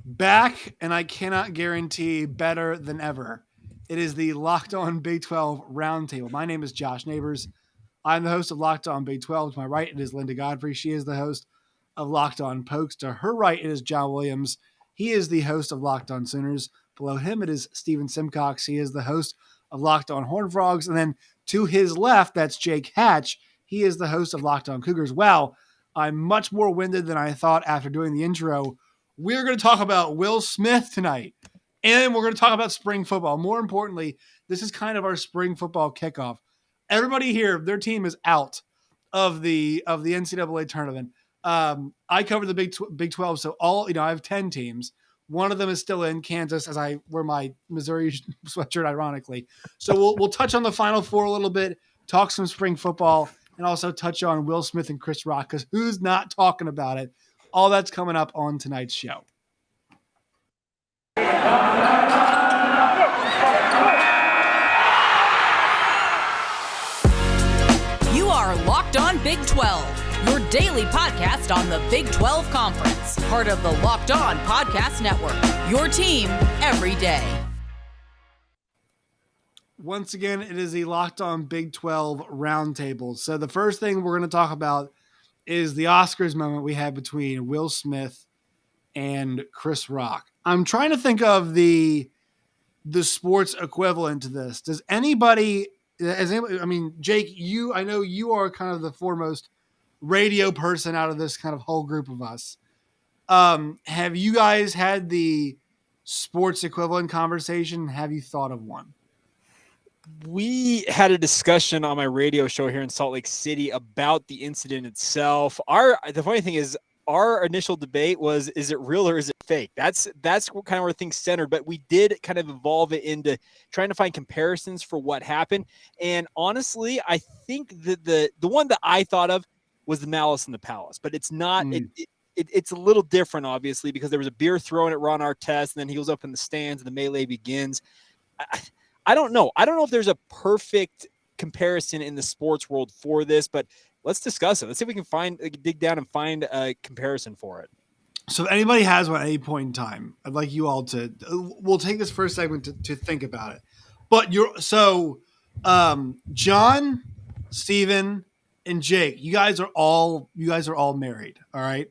Back, and I cannot guarantee better than ever. It is the Locked On Big 12 Roundtable. My name is Josh Neighbors. I'm the host of Locked On Big 12. To my right, it is Linda Godfrey. She is the host of Locked On Pokes. To her right, it is John Williams. He is the host of Locked On Sooners. Below him, it is Steven Simcox. He is the host of Locked On Horned Frogs. And then to his left, that's Jake Hatch. He is the host of Locked On Cougars. Wow, I'm much more winded than I thought after doing the intro. We're going to talk about Will Smith tonight, and we're going to talk about spring football. More importantly, this is kind of our spring football kickoff. Everybody here, their team is out of the NCAA tournament. I cover the Big 12, so I have 10 teams. One of them is still in Kansas, as I wear my Missouri sweatshirt, ironically. So we'll touch on the Final Four a little bit, talk some spring football, and also touch on Will Smith and Chris Rock, because who's not talking about it? All that's coming up on tonight's show. You are Locked On Big 12, your daily podcast on the Big 12 Conference, part of the Locked On Podcast Network, your team every day. Once again, it is the Locked On Big 12 Roundtable. So the first thing we're going to talk about is the Oscars moment we had between Will Smith and Chris Rock. I'm trying to think of the sports equivalent to this. Does anybody, Jake, I know you are kind of the foremost radio person out of this kind of whole group of us. Have you guys had the sports equivalent conversation? Have you thought of one? We had a discussion on my radio show here in Salt Lake City about the incident itself. The funny thing is, our initial debate was, is it real or is it fake? That's kind of where things centered, but we did kind of evolve it into trying to find comparisons for what happened. And honestly, I think that the one that I thought of was the Malice in the Palace, but it's not. It's a little different, obviously, because there was a beer thrown at Ron Artest, and then he goes up in the stands, and the melee begins. I don't know. I don't know if there's a perfect comparison in the sports world for this, but let's discuss it. Let's see if we can dig down and find a comparison for it. So if anybody has one at any point in time, I'd like you all we'll take this first segment to think about it. But John, Steven, and Jake, you guys are all married. All right.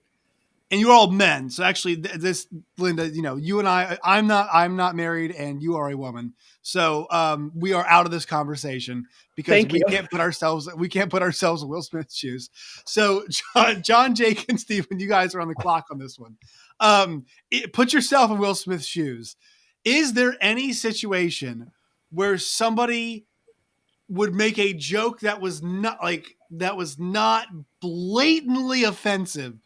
And you're all men. So actually this, Linda, you and I'm not married, and you are a woman. So we are out of this conversation because we can't put ourselves in Will Smith's shoes. So John, Jake, and Steven, you guys are on the clock on this one. Put yourself in Will Smith's shoes. Is there any situation where somebody would make a joke that was not blatantly offensive,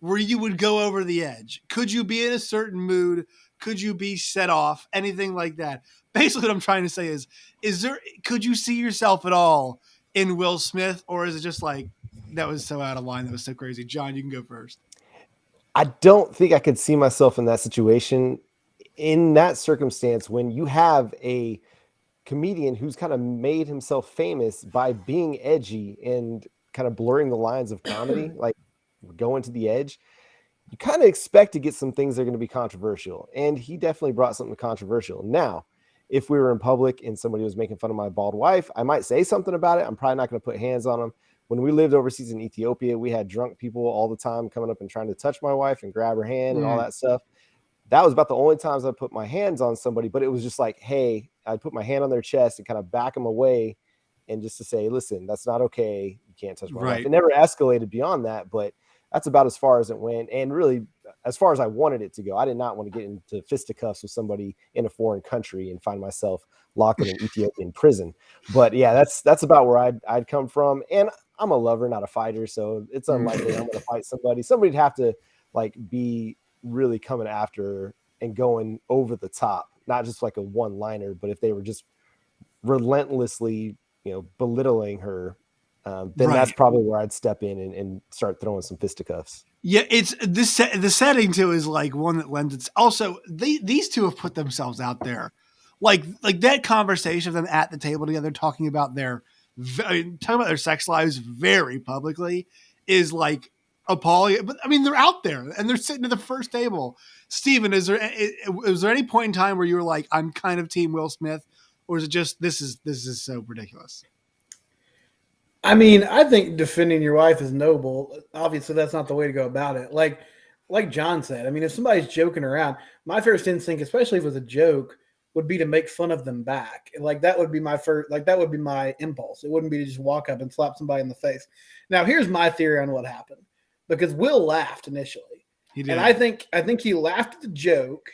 where you would go over the edge? Could you be in a certain mood? Could you be set off? Anything like that? Basically, what I'm trying to say could you see yourself at all in Will Smith, or is it just like, that was so out of line, that was so crazy? John, you can go first. I don't think I could see myself in that situation. In that circumstance, when you have a comedian who's kind of made himself famous by being edgy and kind of blurring the lines of comedy, like going to the edge, you kind of expect to get some things that are going to be controversial. And he definitely brought something controversial. Now, if we were in public and somebody was making fun of my bald wife, I might say something about it. I'm probably not going to put hands on them. When we lived overseas in Ethiopia, we had drunk people all the time coming up and trying to touch my wife and grab her hand and all that stuff. That was about the only times I put my hands on somebody, but it was just like, hey, I'd put my hand on their chest and kind of back them away, and just to say, listen, that's not okay. You can't touch my wife. It never escalated beyond that, but that's about as far as it went, and really as far as I wanted it to go. I did not want to get into fisticuffs with somebody in a foreign country and find myself locked in an Ethiopian prison. But yeah, that's about where I'd come from. And I'm a lover, not a fighter, so it's unlikely I'm going to fight somebody. Somebody'd have to be really coming after and going over the top, not just like a one-liner, but if they were just relentlessly, belittling her, then that's probably where I'd step in and start throwing some fisticuffs. Yeah, it's this. The setting too is like one that lends itself. Also, these two have put themselves out there, like that conversation of them at the table together talking about their sex lives very publicly is like appalling. But I mean, they're out there and they're sitting at the first table. Steven, was there any point in time where you were like, I'm kind of team Will Smith, or is it just this is so ridiculous? I mean, I think defending your wife is noble. Obviously, that's not the way to go about it. Like John said, I mean, if somebody's joking around, my first instinct, especially if it was a joke, would be to make fun of them back. Like that would be my first, like that would be my impulse. It wouldn't be to just walk up and slap somebody in the face. Now, here's my theory on what happened, because Will laughed initially, He did. and I think he laughed at the joke,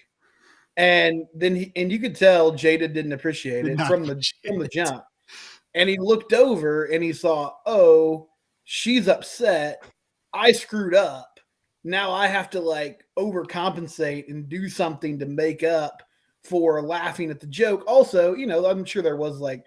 and then you could tell Jada didn't appreciate it from the jump, and he looked over and he saw, oh, she's upset. I screwed up. Now I have to like overcompensate and do something to make up for laughing at the joke. Also, you know, I'm sure there was like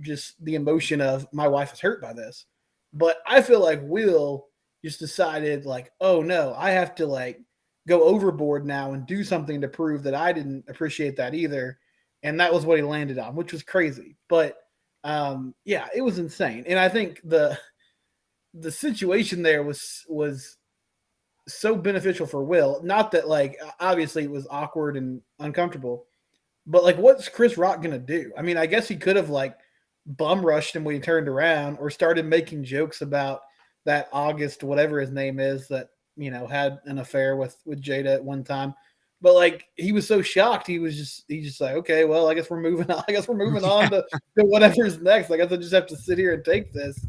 just the emotion of my wife was hurt by this, but I feel like Will just decided like, oh no, I have to like go overboard now and do something to prove that I didn't appreciate that either. And that was what he landed on, which was crazy. But yeah, it was insane. And I think the situation there was so beneficial for Will. Not that like obviously it was awkward and uncomfortable, but like what's Chris Rock gonna do? I mean, I guess he could have like bum rushed him when he turned around, or started making jokes about that August, whatever his name is, that you know had an affair with Jada at one time. But like he was so shocked, he's just like, okay, well, I guess we're moving on. I guess we're moving on to whatever's next. I guess I just have to sit here and take this.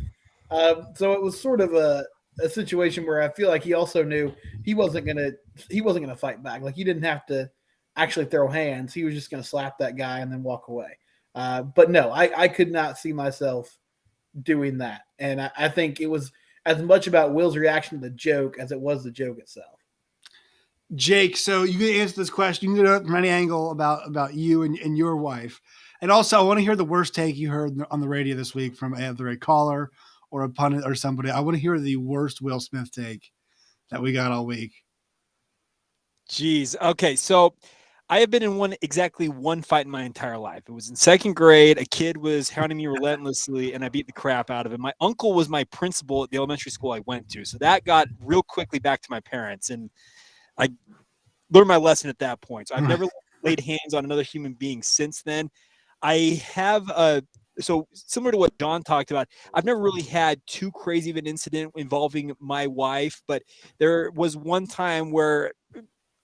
So it was sort of a situation where I feel like he also knew he wasn't gonna fight back. Like he didn't have to actually throw hands. He was just gonna slap that guy and then walk away. But no, I could not see myself doing that. And I think it was as much about Will's reaction to the joke as it was the joke itself. Jake, so you can answer this question. You can go from any angle about you and your wife. And also, I want to hear the worst take you heard on the radio this week from either a caller or a pundit or somebody. I want to hear the worst Will Smith take that we got all week. Jeez. Okay. So I have been in exactly one fight in my entire life. It was in second grade. A kid was hounding me relentlessly, and I beat the crap out of him. My uncle was my principal at the elementary school I went to. So that got real quickly back to my parents, and I learned my lesson at that point. So I've never laid hands on another human being since then. I have so similar to what John talked about, I've never really had too crazy of an incident involving my wife, but there was one time where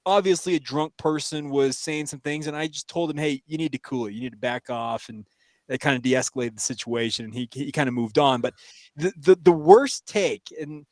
obviously a drunk person was saying some things, and I just told him, hey, you need to cool it. You need to back off. And that kind of de-escalated the situation, and he kind of moved on. But the worst take, and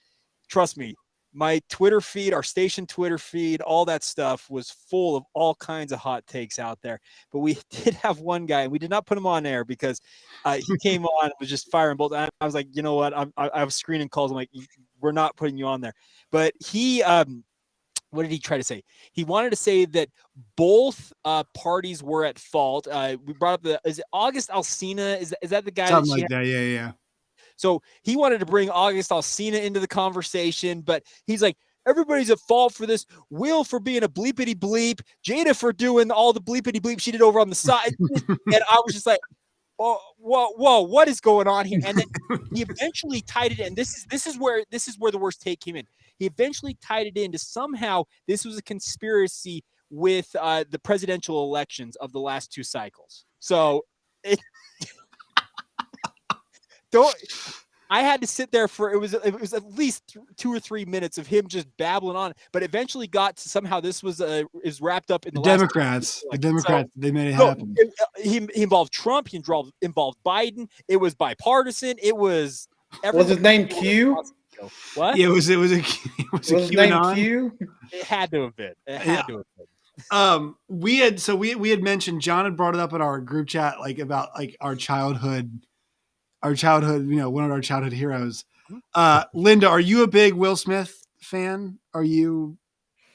trust me, my Twitter feed, our station Twitter feed, all that stuff was full of all kinds of hot takes out there. But we did have one guy, and we did not put him on air because he came on and was just firing bolts. I was like, you know what? I was screening calls. I'm like, we're not putting you on there. But he, what did he try to say? He wanted to say that both parties were at fault. We brought up is it August Alsina? Is that the guy? Something like that. Yeah. So he wanted to bring August Alsina into the conversation, but he's like, everybody's at fault for this. Will for being a bleepity bleep, Jada for doing all the bleepity bleep she did over on the side. And I was just like, oh, whoa, what is going on here? And then he eventually tied it in. This is where the worst take came in. He eventually tied it into somehow this was a conspiracy with the presidential elections of the last two cycles. So I had to sit there for it was at least 2 or 3 minutes of him just babbling on, but eventually got to somehow this was is wrapped up in the Democrats. The Democrats, they made it happen. He involved Trump. He involved Biden. It was bipartisan. It was. Was his name Q? What? Yeah, was his name Q? It had to have been. It had to have been. We had mentioned, John had brought it up in our group chat, like about like our childhood, you know, one of our childhood heroes. Linda, are you a big Will Smith fan? Are you,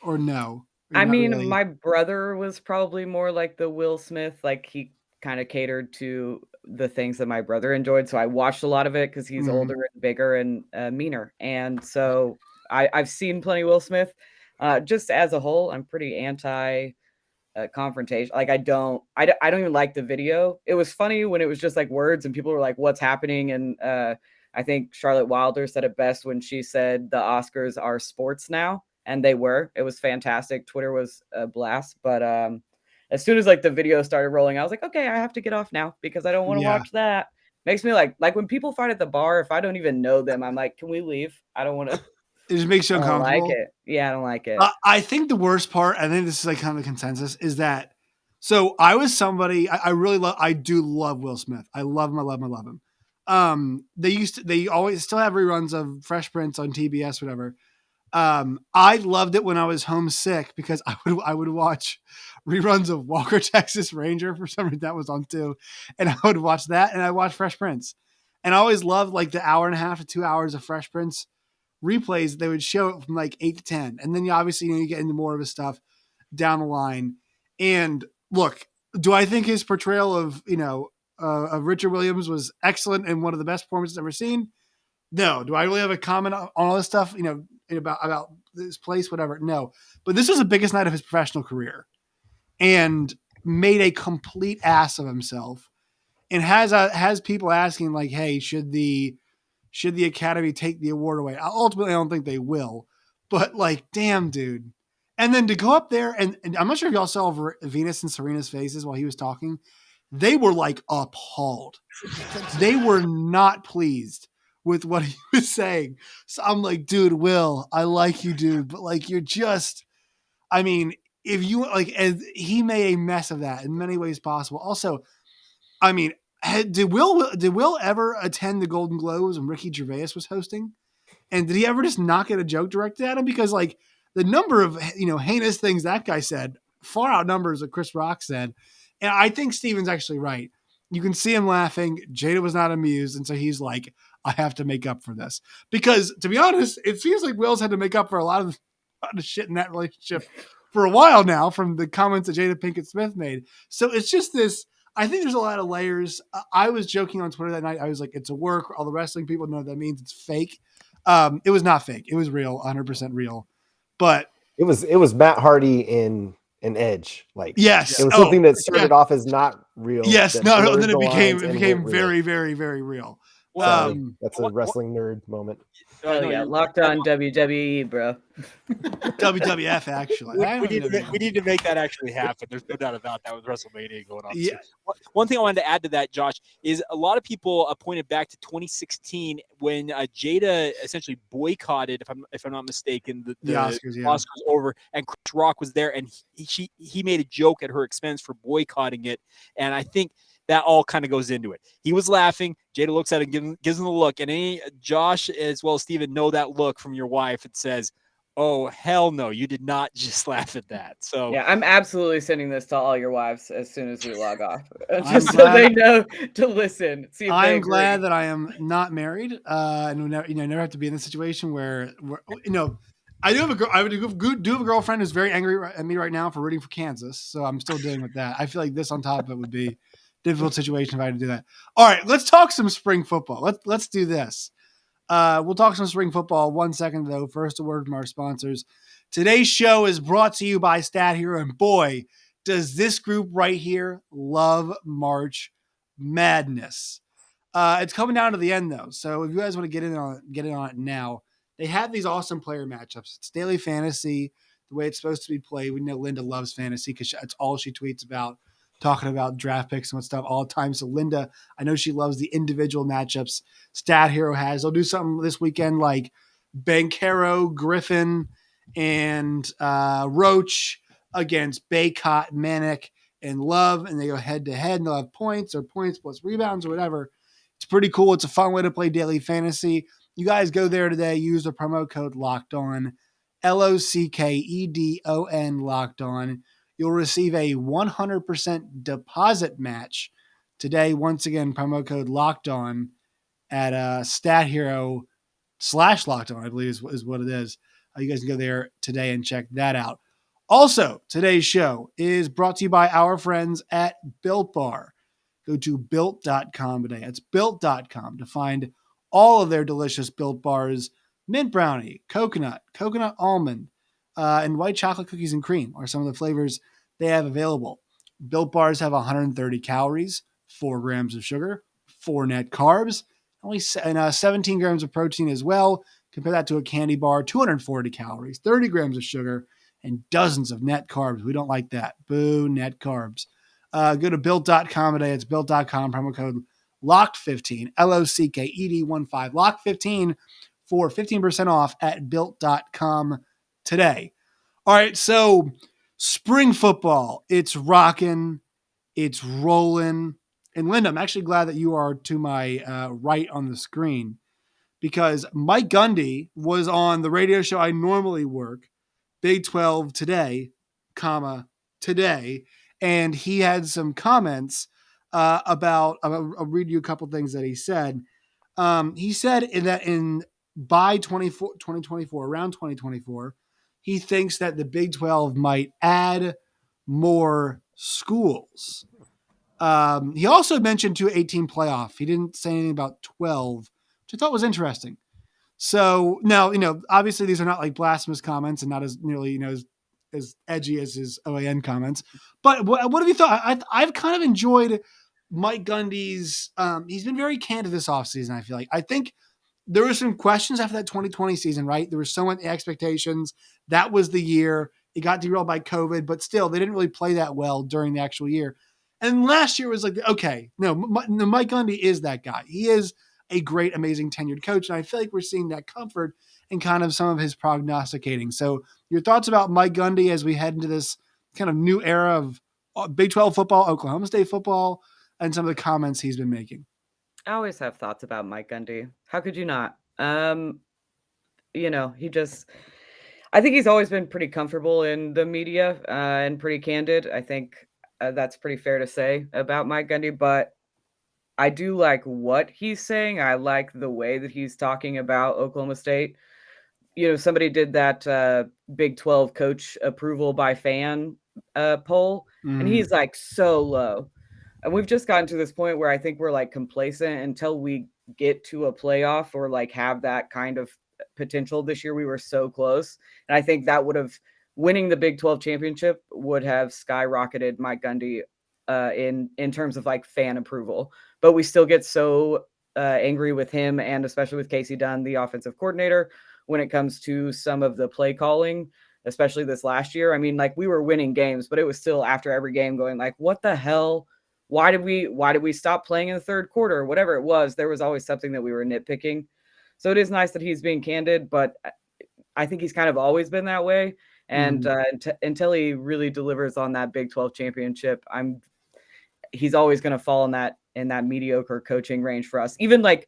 or no? I mean, really? My brother was probably more like the Will Smith, like he kind of catered to the things that my brother enjoyed. So I watched a lot of it because he's older and bigger and meaner. And so I've seen plenty of Will Smith. Just as a whole, I'm pretty anti confrontation. Like I don't even like the video. It was funny when it was just like words and people were like, what's happening? And I think Charlotte Wilder said it best when she said the Oscars are sports now, and they were. It was fantastic. Twitter was a blast, but as soon as like the video started rolling, I was like, okay, I have to get off now because I don't want to watch that. Makes me like when people fight at the bar, if I don't even know them, I'm like, can we leave? I don't want to. It just makes you uncomfortable. I don't like it. Yeah, I don't like it. I think the worst part, I think this is like kind of the consensus, is that so I was somebody I do love Will Smith. I love him. I love him. I love him. They always still have reruns of Fresh Prince on TBS, whatever. I loved it when I was homesick because I would watch reruns of Walker, Texas Ranger for some reason that was on too. And I would watch that and I watched Fresh Prince. And I always loved like the hour and a half to 2 hours of Fresh Prince replays. They would show it from like 8 to 10. And then you get into more of his stuff down the line. And look, do I think his portrayal of Richard Williams was excellent and one of the best performances I've ever seen? No. Do I really have a comment on all this stuff, about this place, whatever? No. But this was the biggest night of his professional career and made a complete ass of himself and has people asking like, hey, should the Academy take the award away? Ultimately, I don't think they will, but like, damn, dude. And then to go up there and I'm not sure if y'all saw Venus and Serena's faces while he was talking. They were like appalled. They were not pleased with what he was saying. So I'm like, dude, Will, I like you, dude, but like, you're just, I mean, if you like, as he made a mess of that in many ways possible. Also, I mean, did Will ever attend the Golden Globes when Ricky Gervais was hosting? And did he ever just not get a joke directed at him? Because like the number of, heinous things that guy said far outnumbers what Chris Rock said. And I think Steven's actually right. You can see him laughing. Jada was not amused. And so he's like, I have to make up for this. Because to be honest, it seems like Will's had to make up for a lot of shit in that relationship for a while now from the comments that Jada Pinkett Smith made. So it's just this, I think there's a lot of layers. I was joking on Twitter that night. I was like, it's a work. All the wrestling people know what that means. It's fake. It was not fake. It was real, 100% real. But it was Matt Hardy in an Edge. Like, yes, it was something that started off as not real. Yes, and then it became very, very, very real. That's a wrestling nerd moment. Oh yeah, locked on WWE, bro. WWF, actually. We need to make that actually happen. There's no doubt about that with WrestleMania going on. Yeah. So, one thing I wanted to add to that, Josh, is a lot of people pointed back to 2016 when Jada essentially boycotted, if I'm not mistaken, the Oscars over, and Chris Rock was there, and he made a joke at her expense for boycotting it, and I think that all kind of goes into it. He was laughing. Jada looks at him, gives him the look. And Josh, as well as Steven, know that look from your wife. It says, oh, hell no, you did not just laugh at that. So yeah, I'm absolutely sending this to all your wives as soon as we log off. Just so they know to listen. See if I'm glad that I am not married. And never have to be in this situation where I do have a girl. I do have a girlfriend who's very angry at me right now for rooting for Kansas. So I'm still dealing with that. I feel like this on top of it would be difficult situation if I had to do that. All right, let's talk some spring football. Let's do this. We'll talk some spring football. 1 second though. First, a word from our sponsors. Today's show is brought to you by Stat Hero, and boy, does this group right here love March Madness. It's coming down to the end though, so if you guys want to get in on it now, they have these awesome player matchups. It's daily fantasy, the way it's supposed to be played. We know Linda loves fantasy because that's all she tweets about. Talking about draft picks and what stuff all the time. So Linda, I know she loves the individual matchups Stat Hero has. They'll do something this weekend like Bankero, Griffin, and Roach against Baycott, Manic, and Love, and they go head to head, and they'll have points plus rebounds or whatever. It's pretty cool. It's a fun way to play daily fantasy. You guys go there today. Use the promo code Locked On, LOCKEDON, Locked On. You'll receive a 100% deposit match today. Once again, promo code Locked On at Stat Hero /Locked On, I believe is what it is. You guys can go there today and check that out. Also, today's show is brought to you by our friends at Built Bar. Go to built.com today. It's built.com to find all of their delicious Built Bars. Mint brownie, coconut almond, and white chocolate cookies and cream are some of the flavors they have available. Built Bars have 130 calories, 4 grams of sugar, 4 net carbs, only 17 grams of protein as well. Compare that to a candy bar, 240 calories, 30 grams of sugar, and dozens of net carbs. We don't like that. Boo, net carbs. Go to built.com today. It's built.com, promo code LOCKED15, LOCKED15, LOCKED15 for 15% off at built.com today. All right, so spring football, it's rocking, it's rolling. And Linda, I'm actually glad that you are to my right on the screen, because Mike Gundy was on the radio show I normally work, Big 12 Today, today, and he had some comments about. I'll read you a couple things that he said. He said by 2024, around 2024, he thinks that the Big 12 might add more schools. He also mentioned 18 playoff. He didn't say anything about 12, which I thought was interesting. So now, obviously these are not like blasphemous comments and not as nearly, as edgy as his OAN comments. But what have you thought? I've kind of enjoyed Mike Gundy's. He's been very candid this offseason, I feel like. I think there were some questions after that 2020 season, right? There were so many expectations. That was the year. It got derailed by COVID, but still, they didn't really play that well during the actual year. And last year was like, okay, no, Mike Gundy is that guy. He is a great, amazing tenured coach. And I feel like we're seeing that comfort in kind of some of his prognosticating. So your thoughts about Mike Gundy as we head into this kind of new era of Big 12 football, Oklahoma State football, and some of the comments he's been making? I always have thoughts about Mike Gundy. How could you not? I think he's always been pretty comfortable in the media and pretty candid. I think that's pretty fair to say about Mike Gundy, but I do like what he's saying. I like the way that he's talking about Oklahoma State. Somebody did that Big 12 coach approval by fan poll, and he's like so low. And we've just gotten to this point where I think we're like complacent until we get to a playoff or like have that kind of potential. This year we were so close. And I think that winning the Big 12 championship would have skyrocketed Mike Gundy in terms of like fan approval. But we still get so angry with him, and especially with Casey Dunn, the offensive coordinator, when it comes to some of the play calling, especially this last year. I mean, like, we were winning games, but it was still after every game going like, what the hell? Why did we stop playing in the third quarter? Whatever it was, there was always something that we were nitpicking. So it is nice that he's being candid, but I think he's kind of always been that way. And until he really delivers on that Big 12 championship, he's always going to fall in that mediocre coaching range for us. Even like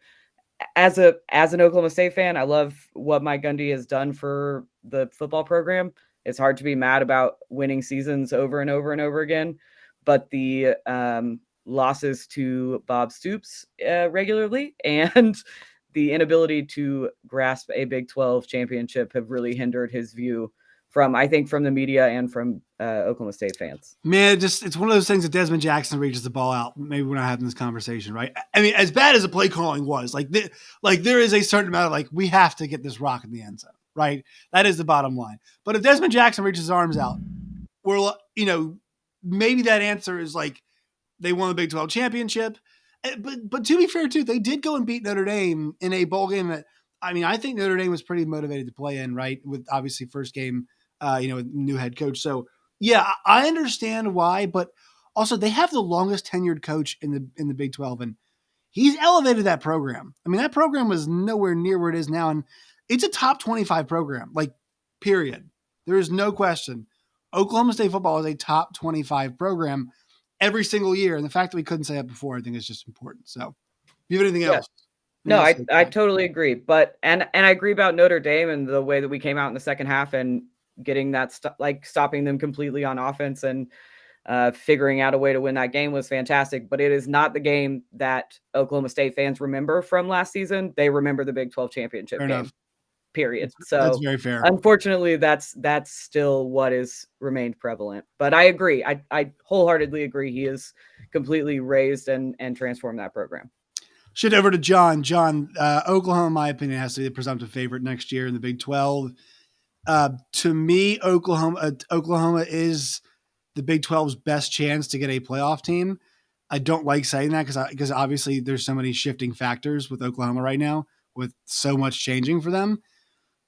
as an Oklahoma State fan, I love what Mike Gundy has done for the football program. It's hard to be mad about winning seasons over and over and over again, but the losses to Bob Stoops regularly and the inability to grasp a Big 12 championship have really hindered his view from the media and from Oklahoma State fans. Man, it's one of those things that Desmond Jackson reaches the ball out. Maybe we're not having this conversation, right? I mean, as bad as the play calling was, there is a certain amount of like, we have to get this rock in the end zone, right? That is the bottom line. But if Desmond Jackson reaches his arms out, we're, maybe that answer is like they won the Big 12 championship. But to be fair, too, they did go and beat Notre Dame in a bowl game that, I think Notre Dame was pretty motivated to play in, right? With obviously first game, with new head coach. So yeah, I understand why, but also they have the longest tenured coach in the Big 12, and he's elevated that program. I mean, that program was nowhere near where it is now, and it's a top 25 program, like, period. There is no question. Oklahoma State football is a top 25 program every single year, and the fact that we couldn't say that before, I think, is just important. So, do you have anything else? No, I totally agree. But and I agree about Notre Dame and the way that we came out in the second half and getting that stopping them completely on offense and figuring out a way to win that game was fantastic. But it is not the game that Oklahoma State fans remember from last season. They remember the Big 12 championship game. Enough. Period. That's very fair. Unfortunately, that's still what has remained prevalent. But I agree. I wholeheartedly agree. He has completely raised and transformed that program. Shift over to John. John, Oklahoma, in my opinion, has to be the presumptive favorite next year in the Big 12. To me, Oklahoma is the Big 12's best chance to get a playoff team. I don't like saying that because obviously there's so many shifting factors with Oklahoma right now, with so much changing for them.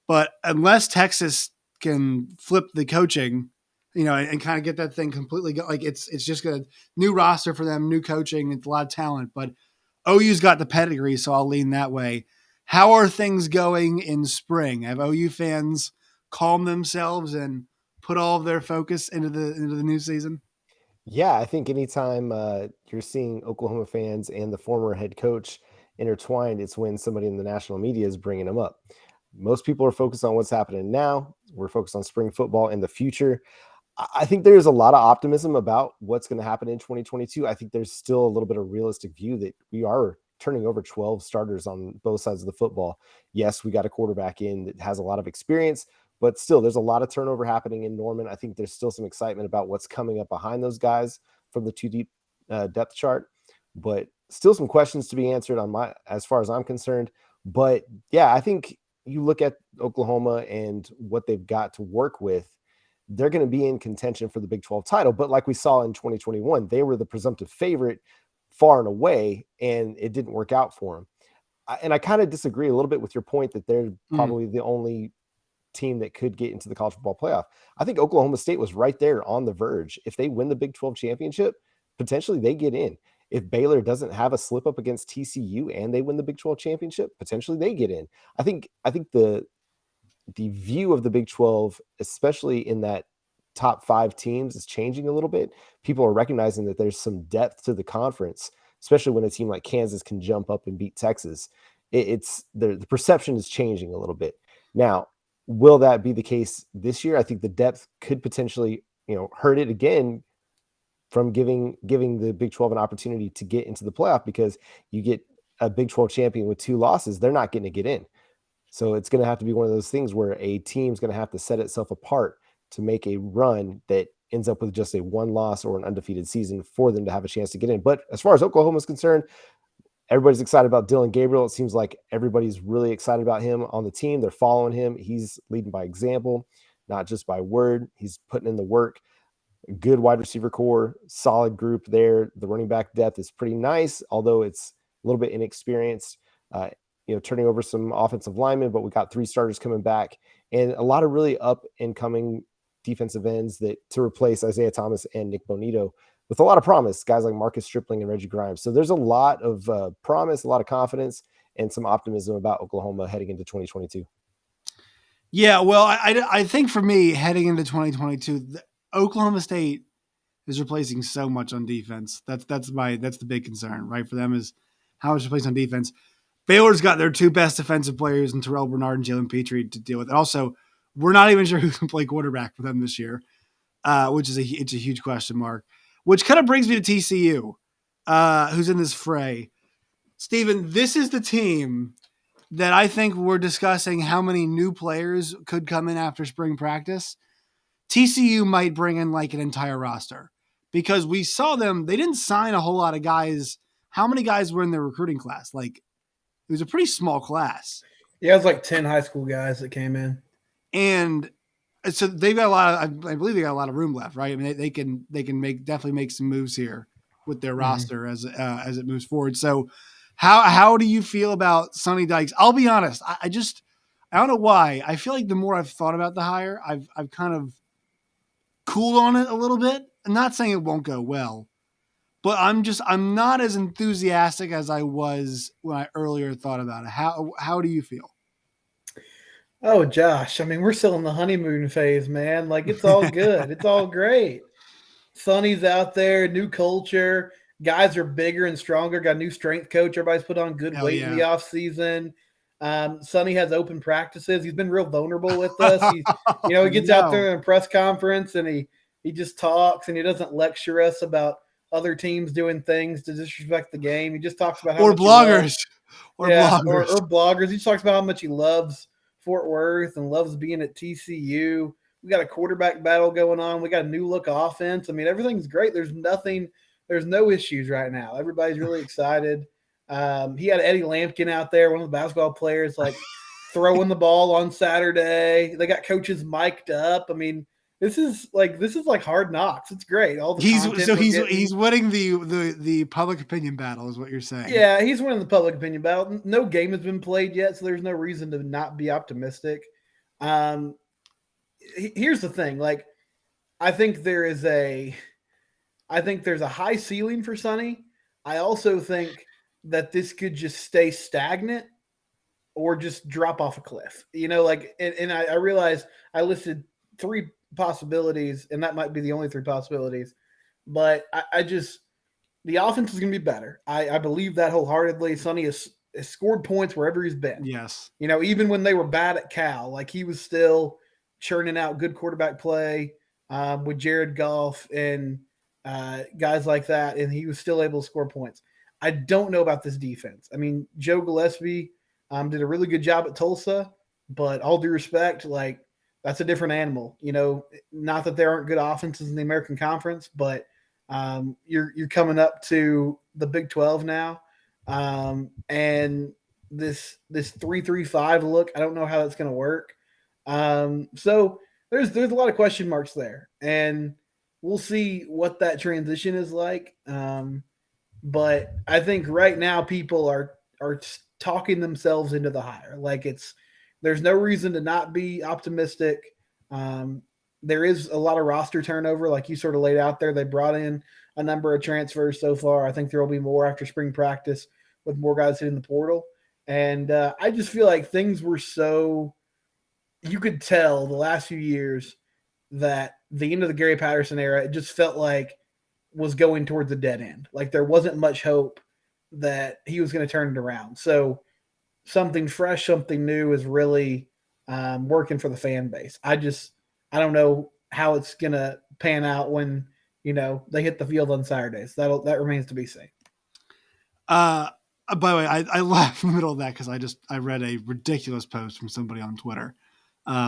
But unless Texas can flip the coaching, and kind of get that thing completely like it's just a new roster for them, new coaching, it's a lot of talent. But OU's got the pedigree, so I'll lean that way. How are things going in spring? Have OU fans calmed themselves and put all of their focus into the new season? Yeah, I think anytime you're seeing Oklahoma fans and the former head coach intertwined, it's when somebody in the national media is bringing them up. Most people are focused on what's happening now. We're focused on spring football in the future. I think there's a lot of optimism about what's going to happen in 2022. I think there's still a little bit of realistic view that we are turning over 12 starters on both sides of the football. Yes, we got a quarterback in that has a lot of experience, but still there's a lot of turnover happening in Norman. I think there's still some excitement about what's coming up behind those guys from the 2 deep depth chart, but still some questions to be answered as far as I'm concerned. But yeah, I think you look at Oklahoma and what they've got to work with, they're going to be in contention for the Big 12 title. But like we saw in 2021, they were the presumptive favorite far and away, and it didn't work out for them. And I kind of disagree a little bit with your point that they're probably the only team that could get into the college football playoff. I think Oklahoma State was right there on the verge. If they win the Big 12 championship, potentially they get in. If Baylor doesn't have a slip up against TCU and they win the Big 12 championship, potentially they get in. I think the view of the Big 12, especially in that top 5 teams, is changing a little bit. People are recognizing that there's some depth to the conference, especially when a team like Kansas can jump up and beat Texas. It's the perception is changing a little bit. Now, will that be the case this year? I think the depth could potentially, hurt it again from giving the Big 12 an opportunity to get into the playoff, because you get a Big 12 champion with 2 losses, they're not getting to get in. So it's going to have to be one of those things where a team's going to have to set itself apart to make a run that ends up with just a 1 loss or an undefeated season for them to have a chance to get in. But as far as Oklahoma is concerned, everybody's excited about Dylan Gabriel. It seems like everybody's really excited about him on the team. They're following him. He's leading by example, not just by word. He's putting in the work. Good wide receiver core, solid group there. The running back depth is pretty nice, although it's a little bit inexperienced. Turning over some offensive linemen, but we got 3 starters coming back and a lot of really up and coming defensive ends that to replace Isaiah Thomas and Nick Bonito with a lot of promise, guys like Marcus Stripling and Reggie Grimes. So there's a lot of promise, a lot of confidence, and some optimism about Oklahoma heading into 2022. Yeah, well, I think for me, heading into 2022, Oklahoma State is replacing so much on defense. That's the big concern, right, for them, is how much replaced on defense. Baylor's got their 2 best defensive players in Terrell Bernard and Jalen Petrie to deal with. And also, we're not even sure who can play quarterback for them this year, which is it's a huge question mark. Which kind of brings me to TCU, who's in this fray. Steven, this is the team that I think we're discussing how many new players could come in after spring practice. TCU might bring in like an entire roster because we saw them. They didn't sign a whole lot of guys. How many guys were in their recruiting class? Like, it was a pretty small class. Yeah, it was like 10 high school guys that came in. And so they've got a lot of, I believe they got a lot of room left, right? I mean, they can definitely make some moves here with their roster as it moves forward. So how do you feel about Sonny Dykes? I'll be honest. I don't know why. I feel like the more I've thought about the hire, I've kind of cooled on it a little bit. I'm not saying it won't go well, but I'm not as enthusiastic as I was when I earlier thought about it. How do you feel? Oh, Josh, I mean, we're still in the honeymoon phase, man. Like, it's all good. It's all great. Sonny's out there, new culture. Guys are bigger and stronger. Got a new strength coach. Everybody's put on good weight in the offseason. Sonny has open practices. He's been real vulnerable with us. He gets out there in a press conference and he just talks and he doesn't lecture us about other teams doing things to disrespect the game. He just talks about how much bloggers. Bloggers. He just talks about how much he loves Fort Worth and loves being at TCU. We got a quarterback battle going on. We got a new look offense. I mean, everything's great. There's no issues right now. Everybody's really excited. He had Eddie Lampkin out there, one of the basketball players, like throwing the ball on Saturday. They got coaches mic'd up. I mean, This is like Hard Knocks. It's great. All the he's winning the public opinion battle, is what you're saying. Yeah, he's winning the public opinion battle. No game has been played yet, so there's no reason to not be optimistic. Here's the thing: like, I think there's a high ceiling for Sonny. I also think that this could just stay stagnant or just drop off a cliff. You know, like, and I realize I listed 3 possibilities, and that might be the only 3 possibilities. But I just, the offense is going to be better. I believe that wholeheartedly. Sonny has scored points wherever he's been. Yes. You know, even when they were bad at Cal, like, he was still churning out good quarterback play with Jared Goff and guys like that, and he was still able to score points. I don't know about this defense. I mean, Joe Gillespie did a really good job at Tulsa, but all due respect, like, that's a different animal. You know, not that there aren't good offenses in the American Conference, but you're coming up to the Big 12 now, and this 3-3-5 look, I don't know how that's going to work. So there's a lot of question marks there, and we'll see what that transition is like. But I think right now people are talking themselves into the hire. Like, there's no reason to not be optimistic. There is a lot of roster turnover, like you sort of laid out there. They brought in a number of transfers so far. I think there will be more after spring practice with more guys hitting the portal. And I just feel like things were so – you could tell the last few years that the end of the Gary Patterson era, it just felt like was going towards a dead end. Like, there wasn't much hope that he was going to turn it around. So something fresh, something new is really working for the fan base. I don't know how it's going to pan out when, you know, they hit the field on Saturdays. That remains to be seen. By the way, I laughed in the middle of that because I read a ridiculous post from somebody on Twitter.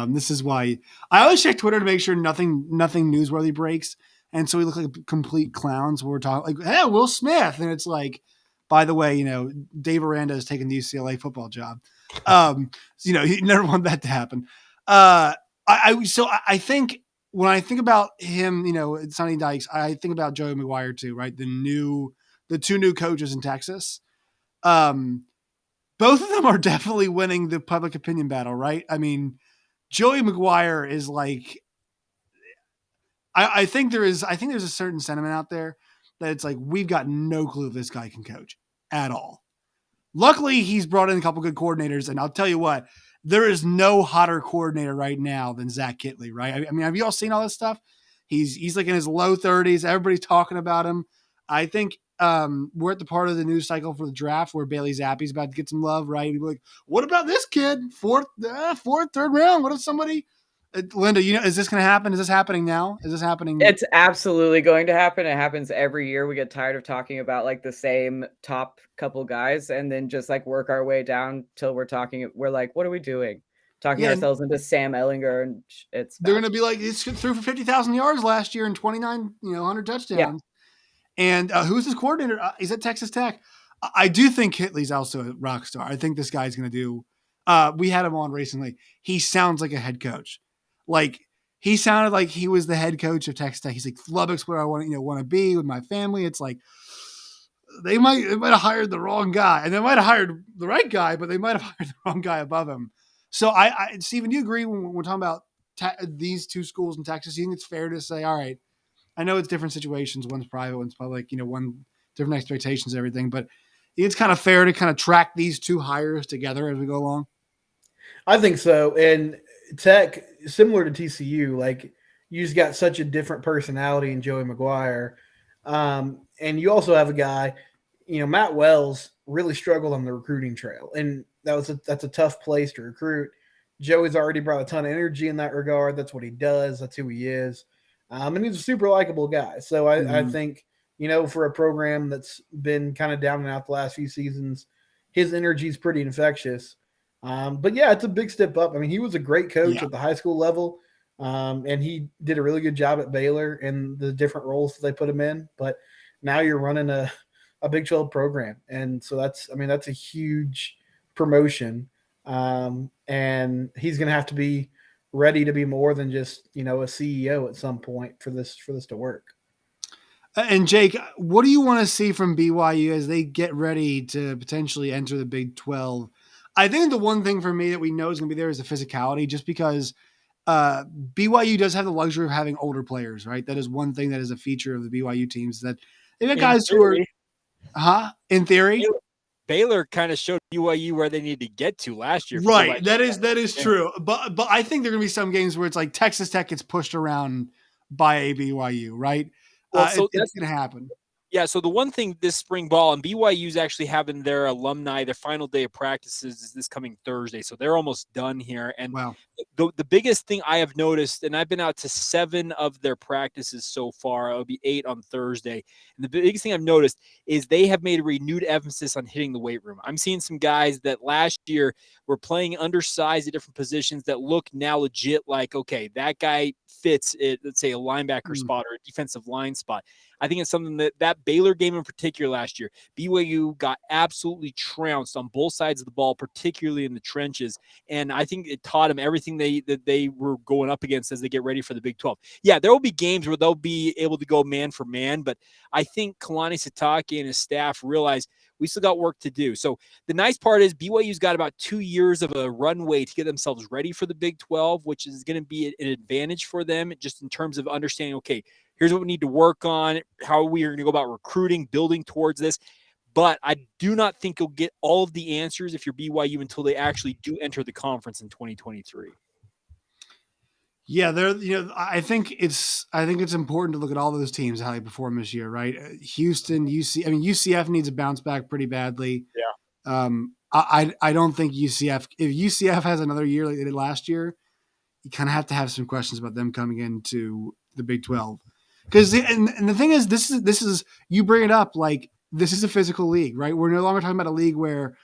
This is why I always check Twitter to make sure nothing newsworthy breaks. And so we look like complete clowns when we're talking like, hey, Will Smith. And it's like, by the way, you know, Dave Aranda has taken the UCLA football job. So, you know, he never wanted that to happen. I think when I think about him, you know, Sonny Dykes, I think about Joey McGuire too, right? The 2 new coaches in Texas. Both of them are definitely winning the public opinion battle, right? I mean, Joey McGuire is like, I think there's a certain sentiment out there that it's like, we've got no clue if this guy can coach at all. Luckily, he's brought in a couple good coordinators, and I'll tell you what, there is no hotter coordinator right now than Zack Kittley, right? I mean, have you all seen all this stuff? He's like in his low 30s. Everybody's talking about him. I think we're at the part of the news cycle for the draft where Bailey Zappi's about to get some love, right? He'd be like, what about this kid? Fourth, third round. What if somebody – Linda, you know, is this going to happen? Is this happening now? Is this happening? It's absolutely going to happen. It happens every year. We get tired of talking about like the same top couple guys and then just like work our way down till we're like, what are we doing? Talking ourselves into Sam Ellinger, and they're going to be like, it's threw for 50,000 yards last year and 29, 100 touchdowns. Yeah. And who's his coordinator? He's at Texas Tech. I do think Hitley's also a rock star. I think this guy's going to do. We had him on recently. He sounds like a head coach. Like, he sounded like he was the head coach of Texas Tech. He's like, Lubbock's where I want to be with my family. It's like they might have hired the wrong guy, and they might have hired the right guy, but they might have hired the wrong guy above him. So, Stephen, do you agree when we're talking about these 2 schools in Texas? You think it's fair to say, all right, I know it's different situations. One's private, one's public. You know, one different expectations, everything. But it's kind of fair to kind of track these 2 hires together as we go along. I think so, and Tech, similar to TCU, like, you just got such a different personality in Joey McGuire. And you also have a guy, you know, Matt Wells really struggled on the recruiting trail. And that's a tough place to recruit. Joey's already brought a ton of energy in that regard. That's what he does. That's who he is. And he's a super likable guy. So I think, you know, for a program that's been kind of down and out the last few seasons, his energy is pretty infectious. But yeah, it's a big step up. I mean, he was a great coach at the high school level, and he did a really good job at Baylor and the different roles that they put him in. But now you're running a Big 12 program, and so that's a huge promotion. And he's going to have to be ready to be more than just, a CEO at some point for this to work. And Jake, what do you want to see from BYU as they get ready to potentially enter the Big 12? I think the one thing for me that we know is going to be there is the physicality, just because BYU does have the luxury of having older players, right? That is one thing that is a feature of the BYU teams, that they've got guys who are, in theory. Baylor kind of showed BYU where they need to get to last year. Right. That is true. But I think there are going to be some games where it's like Texas Tech gets pushed around by a BYU, right? Well, so it's going to happen. Yeah, so the one thing this spring ball, and BYU's actually having their alumni, their final day of practices is this coming Thursday. So they're almost done here. And wow. the biggest thing I have noticed, and I've been out to 7 of their practices so far, it'll be 8 on Thursday. And the biggest thing I've noticed is they have made a renewed emphasis on hitting the weight room. I'm seeing some guys that last year were playing undersized at different positions that look now legit like, okay, that guy fits it, let's say a linebacker spot or a defensive line spot. I think it's something that Baylor game in particular last year, BYU got absolutely trounced on both sides of the ball, particularly in the trenches. And I think it taught them everything that they were going up against as they get ready for the Big 12. Yeah, there will be games where they'll be able to go man for man, but I think Kalani Sitake and his staff realize we still got work to do. So the nice part is BYU's got about 2 years of a runway to get themselves ready for the Big 12, which is going to be an advantage for them just in terms of understanding, okay, here's what we need to work on, how we are going to go about recruiting, building towards this. But I do not think you'll get all of the answers if you're BYU until they actually do enter the conference in 2023. Yeah, I think it's important to look at all those teams, how they perform this year, right? Houston, UCF needs a bounce back pretty badly. Yeah. I don't think if UCF has another year like they did last year, you kind of have to have some questions about them coming into the Big 12. Because and the thing is, this is you bring it up, like this is a physical league, right? We're no longer talking about a league where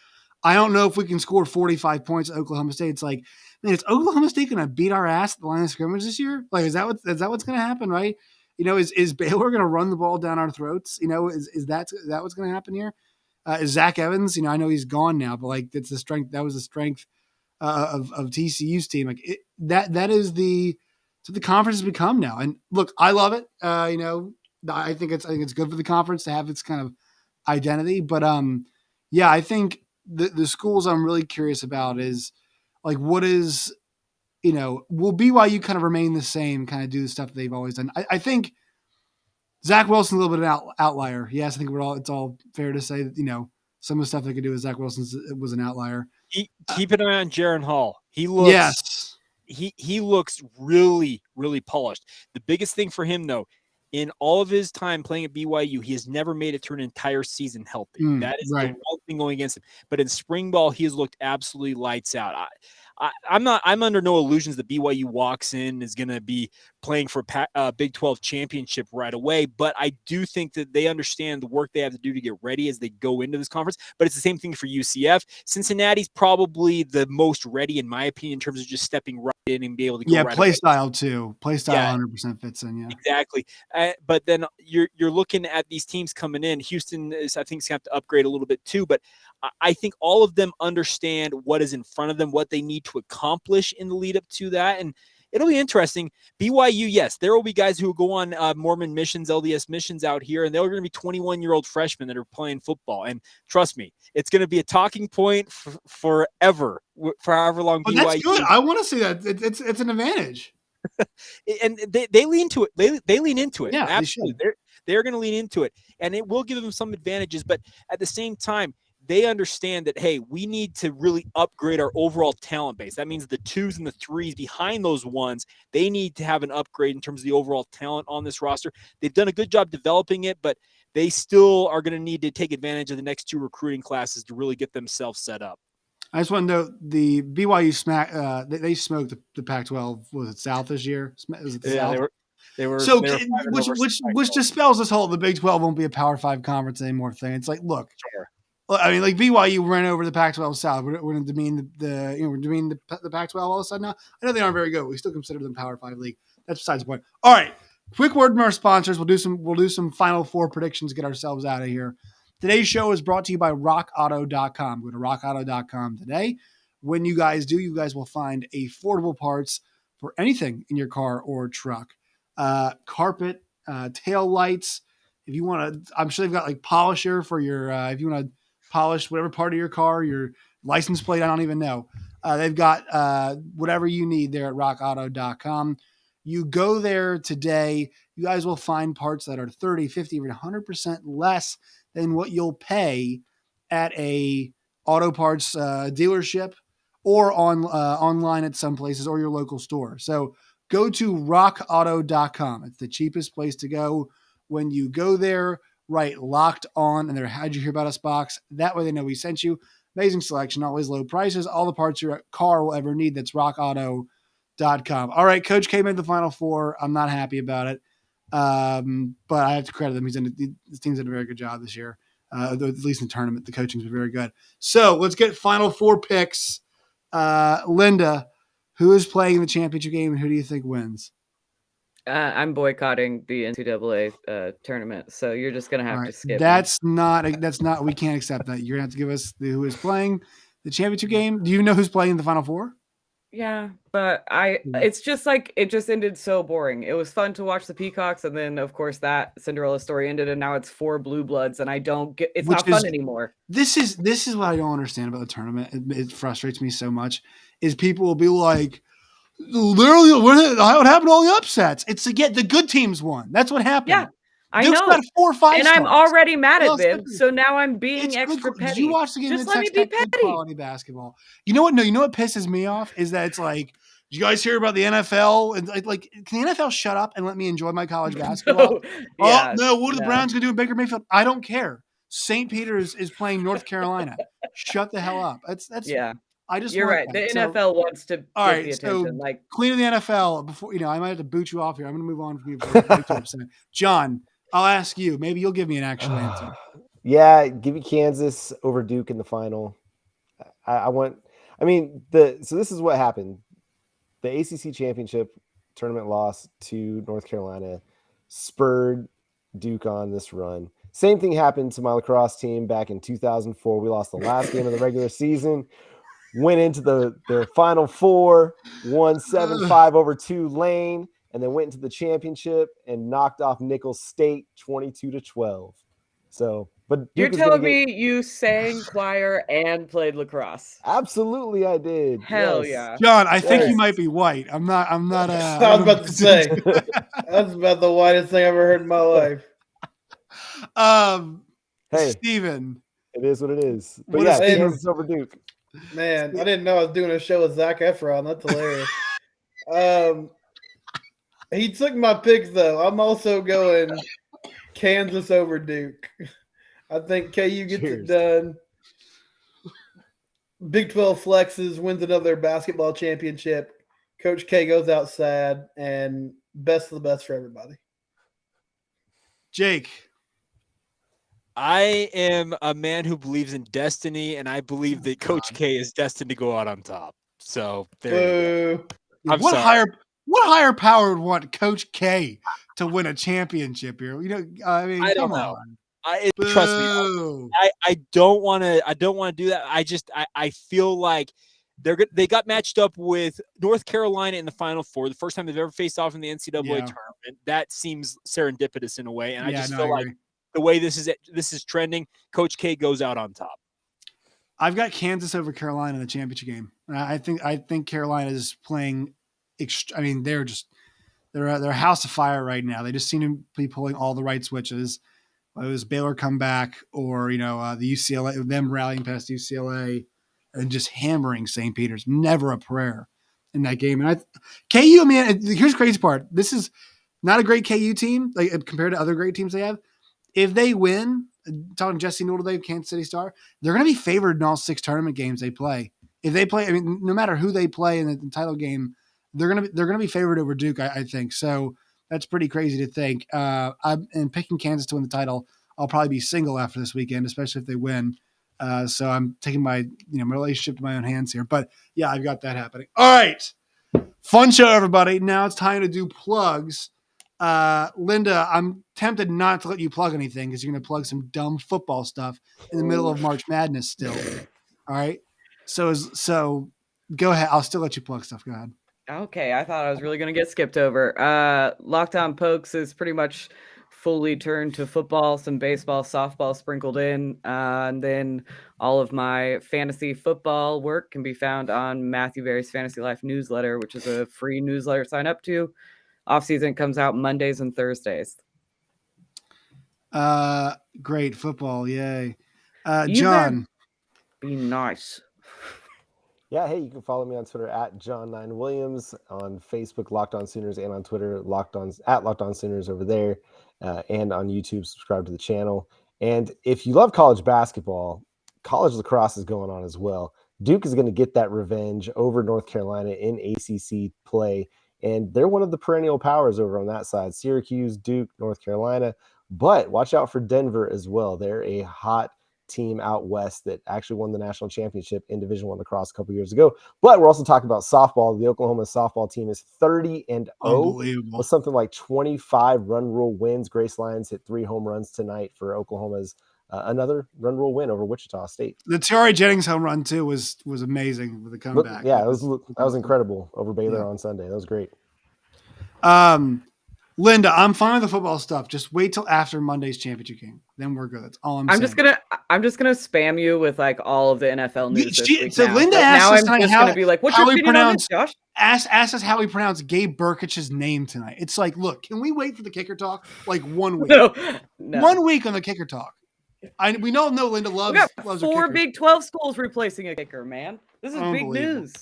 I don't know if we can score 45 points at Oklahoma State. It's like, man, is Oklahoma State going to beat our ass at the line of scrimmage this year? Like, is that what's going to happen, right? Is Baylor going to run the ball down our throats? Is that what's going to happen here? Is Zach Evans? I know he's gone now, but like it's the strength. That was the strength of TCU's team. Like that is what the conference has become now. And look, I love it. I think it's good for the conference to have its kind of identity. But yeah, I think the schools I'm really curious about is like what is, will BYU kind of remain the same, kind of do the stuff they've always done. I think Zach Wilson's a little bit of an outlier. Yes, I think it's all fair to say that, some of the stuff they could do with Zach Wilson was an outlier. Keep an eye on Jaron Hall. He looks. Yes. He looks really, really polished. The biggest thing for him, though, in all of his time playing at BYU, he has never made it through an entire season healthy. That is right. The one thing going against him. But in spring ball, he has looked absolutely lights out. I'm under no illusions that BYU walks in is going to be playing for a Big 12 championship right away. But I do think that they understand the work they have to do to get ready as they go into this conference. But it's the same thing for UCF. Cincinnati's probably the most ready, in my opinion, in terms of just stepping right in and be able to go right play away. Style too. Play style 100% fits in. Yeah, exactly. But then you're looking at these teams coming in. Houston is, I think, is going to have to upgrade a little bit too. But I think all of them understand what is in front of them, what they need to accomplish in the lead up to that. And it'll be interesting. BYU, yes, there will be guys who will go on Mormon missions, LDS missions out here, and they're going to be 21-year-old freshmen that are playing football. And trust me, it's going to be a talking point forever, for however long but BYU. That's good. I want to see that. It's an advantage. And they lean into it. They lean into it. Yeah, absolutely. They're going to lean into it, and it will give them some advantages. But at the same time, they understand that, hey, we need to really upgrade our overall talent base. That means the 2s and the 3s behind those 1s, they need to have an upgrade in terms of the overall talent on this roster. They've done a good job developing it, but they still are going to need to take advantage of the next 2 recruiting classes to really get themselves set up. I just want to note the BYU they smoked the Pac-12. Was it South this year? Was it the South? They were. So, they were which dispels this whole the Big 12 won't be a Power 5 conference anymore thing. It's like, look, sure. I mean, like BYU ran over the Pac-12 South. We're going to demean we're demeaning the Pac-12 all of a sudden now. I know they aren't very good. We still consider them Power 5 league. That's besides the point. All right, quick word from our sponsors. We'll do some Final Four predictions to get ourselves out of here. Today's show is brought to you by RockAuto.com. Go to RockAuto.com today. When you guys do, you guys will find affordable parts for anything in your car or truck. Carpet, tail lights. If you want to, I'm sure they've got like polisher for your, if you want to polish whatever part of your car, your license plate, I don't even know. They've got whatever you need there at rockauto.com. You go there today, you guys will find parts that are 30, 50, even 100% less than what you'll pay at a auto parts dealership or online at some places or your local store. So go to rockauto.com. It's the cheapest place to go. When you go there, write Locked On and their How'd You Hear About Us box. That way they know we sent you. Amazing selection, always low prices, all the parts your car will ever need. That's rockauto.com. All right, Coach K made the Final Four. I'm not happy about it, but I have to credit him. His team's done a very good job this year, at least in the tournament. The coaching's been very good. So let's get Final Four picks. Linda, who is playing in the championship game and who do you think wins? I'm boycotting the NCAA tournament, so you're just gonna have to skip. That's not. We can't accept that. You're gonna have to give us who is playing the championship game. Do you know who's playing in the Final Four? Yeah, but it's just like it just ended so boring. It was fun to watch the Peacocks, and then of course that Cinderella story ended, and now it's 4 Blue Bloods, and I don't get. It's not fun anymore. This is what I don't understand about the tournament. It frustrates me so much. Is people will be like, literally, what happened to all the upsets? It's to get the good teams won. That's what happened. Yeah, I Duke's know. got 4 or 5 and stars. I'm already mad at them. So now I'm being extra petty. Did you watch the game? Just let me be petty. Good quality basketball. You know what? No, you know what pisses me off is that it's like, did you guys hear about the NFL? And like, can the NFL shut up and let me enjoy my college basketball? What are the Browns gonna do in Baker Mayfield? I don't care. St. Peter's is playing North Carolina. Shut the hell up. That's You're right. The NFL wants to get the attention. So like Queen of the NFL, before I might have to boot you off here. I'm gonna move on from you. John, I'll ask you. Maybe you'll give me an actual answer. Yeah, give me Kansas over Duke in the final. So this is what happened. The ACC championship tournament loss to North Carolina spurred Duke on this run. Same thing happened to my lacrosse team back in 2004. We lost the last game of the regular season, went into the Final Four, won 7-5 over Tulane, and then went into the championship and knocked off Nicholls State 22-12. So, but Duke you're telling me you sang choir and played lacrosse? Absolutely, I did. Hell yeah, John. I think you might be white. I'm not. I was about to say that's about the whitest thing I've ever heard in my life. Hey, Steven. It is what it is. But What yeah, is Kansas over Duke. Man, I didn't know I was doing a show with Zac Efron. That's hilarious. He took my picks though. I'm also going Kansas over Duke. I think KU gets it done. Big 12 flexes, wins another basketball championship. Coach K goes out sad, and best of the best for everybody. Jake. I am a man who believes in destiny, and I believe that Coach K is destined to go out on top. So there you go. What higher power would want Coach K to win a championship here? I don't know. Trust me. I don't want to do that. I feel like they got matched up with North Carolina in the Final Four, the first time they've ever faced off in the NCAA tournament. That seems serendipitous in a way, and I feel like the way this is trending, Coach K goes out on top. I've got Kansas over Carolina in the championship game. I think Carolina is playing. They're a house of fire right now. They just seem to be pulling all the right switches. Whether it was Baylor come back or the UCLA, them rallying past UCLA and just hammering St. Peter's. Never a prayer in that game. And KU, here's the crazy part. This is not a great KU team compared to other great teams they have. If they win, talking Jesse Noodle, Kansas City Star, they're going to be favored in all 6 tournament games they play. If they play, no matter who they play in the title game, they're going to be favored over Duke, I think. So that's pretty crazy to think. I'm picking Kansas to win the title. I'll probably be single after this weekend, especially if they win. So I'm taking my my relationship to my own hands here. But yeah, I've got that happening. All right, fun show, everybody. Now it's time to do plugs. Linda, I'm tempted not to let you plug anything because you're going to plug some dumb football stuff in the middle of March Madness still. All right. So go ahead. I'll still let you plug stuff. Go ahead. Okay, I thought I was really going to get skipped over. Locked On Pokes is pretty much fully turned to football, some baseball, softball sprinkled in. And then all of my fantasy football work can be found on Matthew Berry's Fantasy Life newsletter, which is a free newsletter to sign up to. Off-season comes out Mondays and Thursdays. Great football. Yay. You John. be nice. Yeah, hey, you can follow me on Twitter at John9Williams, on Facebook, Locked On Sooners, and on Twitter, Locked On Sooners over there, and on YouTube, subscribe to the channel. And if you love college basketball, college lacrosse is going on as well. Duke is going to get that revenge over North Carolina in ACC play, and they're one of the perennial powers over on that side. Syracuse, Duke, North Carolina, but watch out for Denver as well. They're a hot team out west that actually won the national championship in Division I lacrosse a couple years ago. But we're also talking about softball. The Oklahoma softball team is 30-0 with something like 25 run rule wins. Grace Lyons hit 3 home runs tonight for Oklahoma's another run rule win over Wichita State. The Tiare Jennings home run too was amazing with the comeback. That was incredible over Baylor on Sunday. That was great. Linda, I'm fine with the football stuff. Just wait till after Monday's championship game. Then we're good. That's all I'm saying. I'm just gonna spam you with like all of the NFL news. Linda asked us tonight gonna be like, "What's your opinion on this, Josh?" Ask us how we pronounce Gabe Burkich's name tonight. It's like, look, can we wait for the kicker talk? Like 1 week. No. 1 week on the kicker talk. We know Linda loves. We got 4 Big 12 schools replacing a kicker, man. This is big news.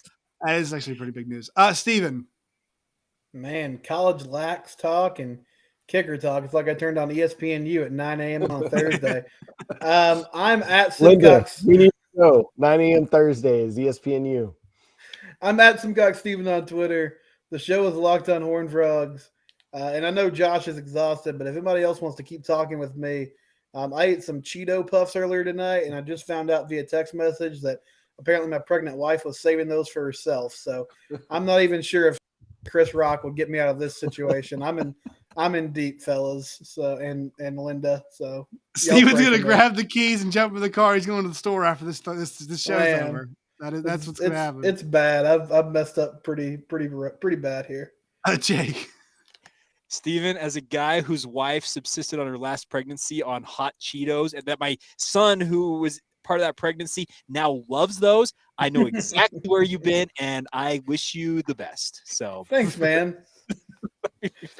That is actually pretty big news. Steven. Man, college lax talk and kicker talk. It's like I turned on ESPNU at 9 a.m. on Thursday. I'm at Linda, we need to know. 9 a.m. Thursday is ESPNU. I'm at SomeGuckSteven on Twitter. The show is Locked on Horned Frogs. And I know Josh is exhausted, but if anybody else wants to keep talking with me, I ate some Cheeto Puffs earlier tonight, and I just found out via text message that apparently my pregnant wife was saving those for herself. So I'm not even sure if Chris Rock will get me out of this situation. I'm in deep, fellas. So and Linda. So Steven's gonna grab the keys and jump in the car. He's going to the store after this show's over. That's what's gonna happen. It's bad. I've messed up pretty bad here. Jake. Steven, as a guy whose wife subsisted on her last pregnancy on hot Cheetos, and that my son, who was part of that pregnancy, now loves those, I know exactly where you've been, and I wish you the best. So thanks, man.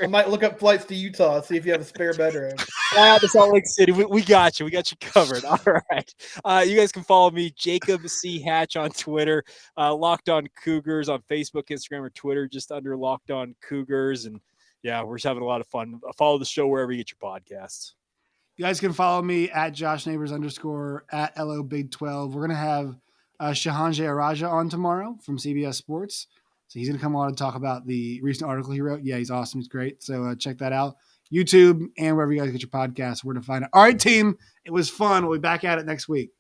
I might look up flights to Utah and see if you have a spare bedroom. To Salt Lake City. We got you. We got you covered. All right. You guys can follow me, Jacob C. Hatch, on Twitter, Locked On Cougars on Facebook, Instagram, or Twitter, just under Locked On Cougars. And yeah, we're just having a lot of fun. Follow the show wherever you get your podcasts. You guys can follow me at @JoshNeighbors_ at LO Big 12. We're going to have Shahan Jayaraja on tomorrow from CBS Sports. So he's going to come on and talk about the recent article he wrote. Yeah, he's awesome. He's great. So check that out. YouTube and wherever you guys get your podcasts, where to find it. All right, team. It was fun. We'll be back at it next week.